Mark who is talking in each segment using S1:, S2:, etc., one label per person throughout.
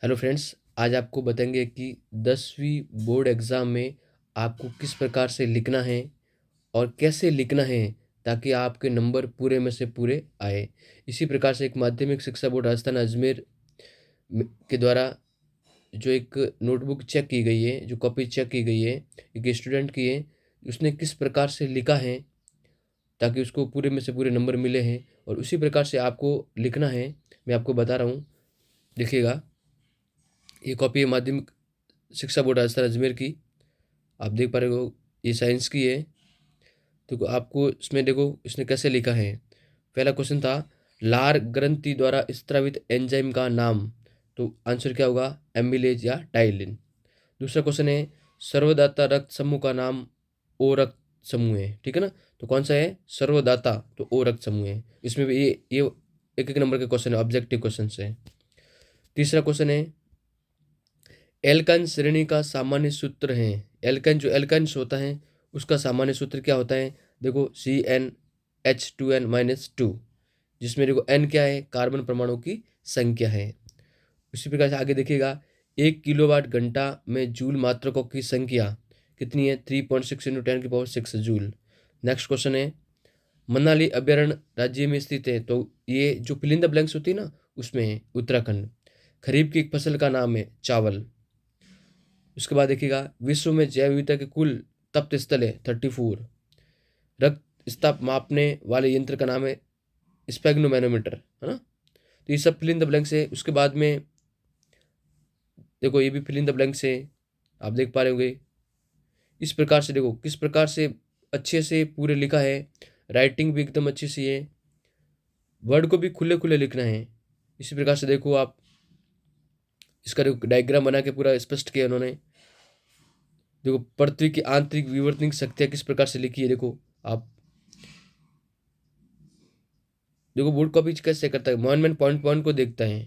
S1: Hello friends, आज आपको बताएंगे कि 10वीं बोर्ड एग्ज़ाम में आपको किस प्रकार से लिखना है और कैसे लिखना है ताकि आपके नंबर पूरे में से पूरे आए। इसी प्रकार से एक माध्यमिक शिक्षा बोर्ड राजस्थान अजमेर के द्वारा जो एक नोटबुक चेक की गई है, जो कॉपी चेक की गई है, एक स्टूडेंट की है, उसने किस प्रकार से लिखा है ताकि उसको पूरे में से पूरे नंबर मिले हैं और उसी प्रकार से आपको लिखना है। मैं आपको बता रहा हूँ, देखिएगा। ये कॉपी है माध्यमिक शिक्षा बोर्ड राजस्थान अजमेर की। आप देख पा रहे हो, ये साइंस की है। तो आपको इसमें देखो इसने कैसे लिखा है। पहला क्वेश्चन था, लार ग्रंथि द्वारा स्त्रावित एंजाइम का नाम। तो आंसर क्या होगा? एमिलेज या टाइलिन। दूसरा क्वेश्चन है, सर्वदाता रक्त समूह का नाम ओ रक्त समूह है। ठीक है ना? तो कौन सा है? सर्वदाता, तो ओ रक्त समूह है। इसमें भी ये एक एक नंबर के क्वेश्चन है, ऑब्जेक्टिव क्वेश्चन है। तीसरा क्वेश्चन है, एल्काइन श्रेणी का सामान्य सूत्र है। एल्काइन, जो एल्काइंस होता है उसका सामान्य सूत्र क्या होता है? देखो, CnH2n-2, जिसमें देखो n क्या है? कार्बन परमाणु की संख्या है। उसी प्रकार से आगे देखिएगा, 1 किलोवाट घंटा में जूल मात्रकों की संख्या कितनी है? 3.6 × 10⁻⁶ जूल। नेक्स्ट क्वेश्चन है, मनाली अभ्यारण्य राज्य में स्थित है। तो ये जो फिल इन द ब्लैंक्स होती है ना, उसमें है उत्तराखंड। खरीफ की एक फसल का नाम है चावल। उसके बाद देखिएगा, विश्व में जैव विविधता के कुल तप्त स्थल है 34। रक्त स्ताप मापने वाले यंत्र का नाम है स्पेग्नोमैनोमीटर, है ना? तो ये सब फिल इन द ब्लैंक्स है। उसके बाद में देखो, ये भी फिल इन द ब्लैंक्स है, आप देख पा रहे होंगे। इस प्रकार से देखो किस प्रकार से अच्छे से पूरे लिखा है। राइटिंग भी एकदम अच्छी सी है, वर्ड को भी खुले खुले लिखना है। इसी प्रकार से देखो आप, इसका देखो डायग्राम बना के पूरा स्पष्ट किया उन्होंने। देखो, पृथ्वी की आंतरिक विवर्तनिक शक्तियाँ किस प्रकार से लिखी है, देखो आप। देखो, बोर्ड कॉपी कैसे करता है, मोहनमैन पॉइंट पॉइंट को देखता है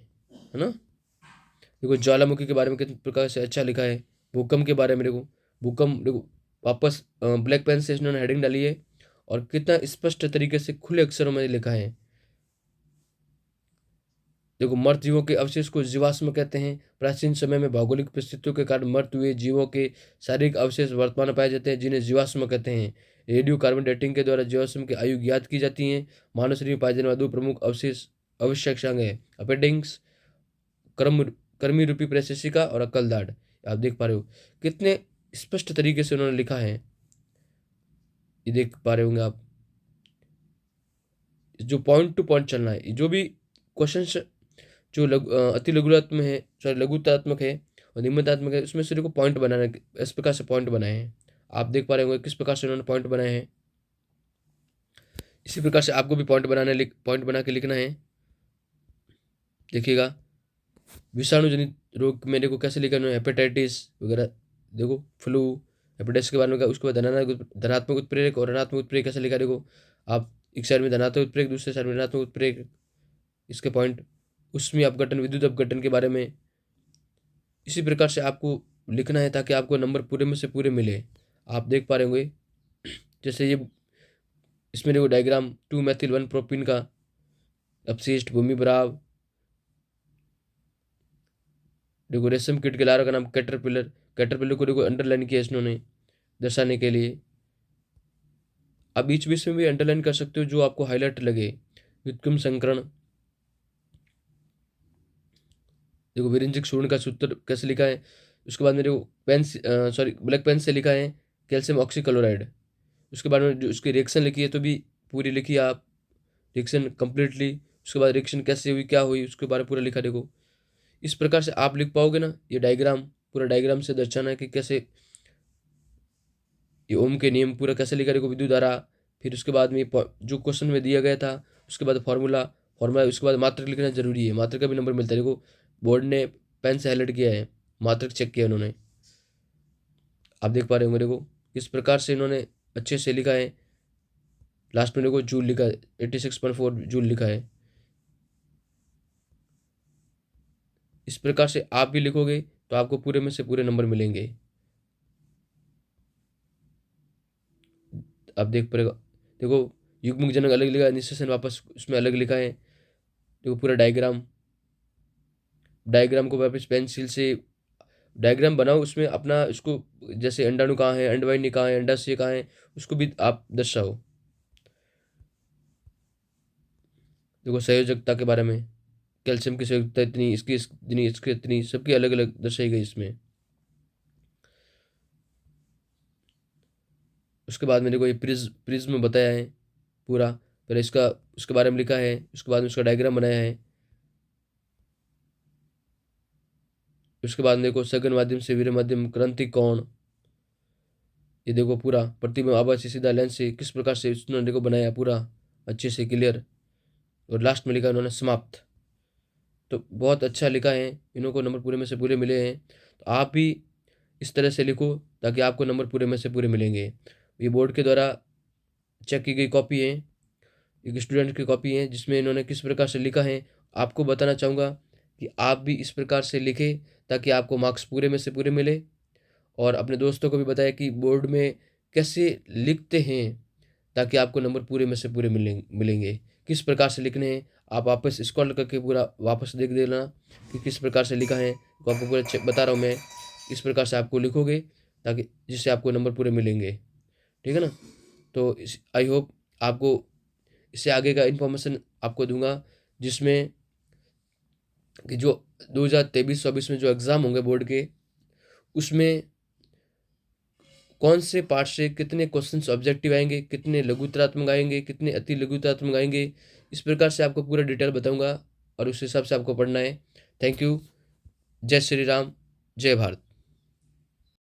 S1: ना? देखो, ज्वालामुखी के बारे में किस प्रकार से अच्छा लिखा है। भूकंप के बारे में देखो, भूकंप देखो, वापस ब्लैक पेन से इन्होंने हेडिंग डाली है और कितना स्पष्ट तरीके से खुले अक्षरों में लिखा है। देखो, मृत जीवों के अवशेष को जीवाश्म कहते हैं। प्राचीन समय में भौगोलिक परिस्थितियों के कारण मृत हुए जीवों के शारीरिक अवशेष वर्तमान में पाए जाते हैं, जिन्हें जीवाश्म कहते हैं। रेडियो कार्बन डेटिंग के द्वारा जीवाश्म की आयु ज्ञात की जाती है। मानव शरीर में पाए जाने वाले दो प्रमुख अवशेष आवश्यक अंग है, अपेंडिक्स, कर्म कर्मी रूपी प्रशेषिका और अक्लदाढ़। आप देख पा रहे हो कितने स्पष्ट तरीके से उन्होंने लिखा है, ये देख पा रहे होंगे आप। जो पॉइंट टू पॉइंट चलना है, जो भी क्वेश्चन जो अति लघुत्म है, सॉरी लघुतात्मक है और निम्नतात्मक है, उसमें से देखो पॉइंट बनाना है, इस प्रकार से पॉइंट बनाए हैं। आप देख पा रहे होंगे किस प्रकार से उन्होंने पॉइंट बनाए हैं। इसी प्रकार से आपको भी पॉइंट बना के लिखना है। देखिएगा, विषाणु जनित रोग में देखो कैसे लिखा है, हेपेटाइटिस वगैरह। देखो, फ्लू, हेपेटाइटिस के बारे में उसके बाद धनात्मक उत्प्रेरक और ऋणात्मक उत्प्रेरक कैसे लिखा, देखो आप। एक साइड में धनात्मक उत्प्रेरक, दूसरे साइड में ऋणात्मक उत्प्रेरक, इसके पॉइंट। उसमें अपघटन, विद्युत अपघटन के बारे में। इसी प्रकार से आपको लिखना है ताकि आपको नंबर पूरे में से पूरे मिले। आप देख पा रहे होंगे, जैसे ये इसमें देखो डायग्राम 2 मेथिल 1 प्रोपीन का अपशिष्ट भूमि भराव। देखो, रेशम कीट के लार्वा का नाम कैटरपिलर। कैटरपिलर को देखो अंडरलाइन किया इन्होंने दर्शाने के लिए। आप बीच बीच में भी अंडरलाइन कर सकते हो जो आपको हाईलाइट लगे। व्युत्क्रम संकरण, देखो विरंजिक सूर्ण का सूत्र कैसे लिखा है। उसके बाद में देखो पेन, सॉरी ब्लैक पेन से लिखा है कैल्शियम ऑक्सीक्लोराइड। उसके बाद में जो उसकी रिएक्शन लिखी है तो भी पूरी लिखी है आप, रिएक्शन कंप्लीटली। उसके बाद रिएक्शन कैसे हुई, क्या हुई, उसके बारे में पूरा लिखा। देखो, इस प्रकार से आप लिख पाओगे ना। ये डायग्राम, पूरा डायग्राम से दर्शाना है कि कैसे ये ओम के नियम पूरा कैसे लिखा। देखो, विद्युत धारा, फिर उसके बाद में जो क्वेश्चन में दिया गया था, उसके बाद फॉर्मूला फॉर्मूला उसके बाद मात्रक लिखना जरूरी है। मात्रक का भी नंबर मिलता है। देखो, बोर्ड ने पेन से हाईलाइट किया है, मात्रक चेक किया उन्होंने। आप देख पा रहे होंगे, देखो किस प्रकार से इन्होंने अच्छे से लिखा है। लास्ट में देखो जूल लिखा है, 86.4 जूल लिखा है। इस प्रकार से आप भी लिखोगे तो आपको पूरे में से पूरे नंबर मिलेंगे। आप देख पाएगा, देखो युग्मक जनक अलग लिखा है, निष्कर्षण वापस उसमें अलग लिखा है। देखो पूरा डायग्राम, डायग्राम को वापस पेंसिल से डायग्राम बनाओ, उसमें अपना इसको जैसे अंडाणु कहाँ है, अंडवाहिनी कहाँ है, अंडाशय कहाँ है, उसको भी आप दर्शाओ। देखो संयोजकता के बारे में, कैल्शियम की संयोजकता इतनी, इसकी इतनी, इसकी इतनी, सबकी अलग अलग दर्शाई गई इसमें। उसके बाद में देखो ये प्रिज्म बताया है पूरा, पहले इसका उसके बारे में लिखा है, उसके बाद में उसका डायग्राम बनाया है। उसके बाद में देखो सघन माध्यम से विरल माध्यम, क्रांति कोण, ये देखो पूरा प्रतिबिंब आभासी सीधा लेंस से किस प्रकार से उन्होंने देखो बनाया पूरा अच्छे से क्लियर। और लास्ट में लिखा उन्होंने समाप्त। तो बहुत अच्छा लिखा है, इन्हों को नंबर पूरे में से पूरे मिले हैं। तो आप भी इस तरह से लिखो ताकि आपको नंबर पूरे में से पूरे मिलेंगे। ये बोर्ड के द्वारा चेक की गई कॉपी है, एक स्टूडेंट की कॉपी है जिसमें इन्होंने किस प्रकार से लिखा है। आपको बताना चाहूँगा कि आप भी इस प्रकार से लिखें ताकि आपको मार्क्स पूरे में से पूरे मिले। और अपने दोस्तों को भी बताएं कि बोर्ड में कैसे लिखते हैं ताकि आपको नंबर पूरे में से पूरे मिलेंगे। किस प्रकार से लिखने हैं आप वापस स्क्रॉल करके पूरा वापस देख देना कि किस प्रकार से लिखा है। तो आपको पूरा बता रहा हूँ मैं, इस प्रकार से आपको लिखोगे ताकि जिससे आपको नंबर पूरे मिलेंगे। ठीक है ना। तो इस आई होप आपको इससे आगे का इन्फॉर्मेशन आपको दूंगा, जिसमें कि जो 2023-24 में जो एग्ज़ाम होंगे बोर्ड के, उसमें कौन से पार्ट से कितने क्वेश्चंस ऑब्जेक्टिव आएंगे, कितने लघुतरात्मक आएंगे, कितने अति लघुतरात्मक आएंगे, इस प्रकार से आपको पूरा डिटेल बताऊंगा और उस हिसाब से आपको पढ़ना है। Thank you. जय श्री राम, जय भारत।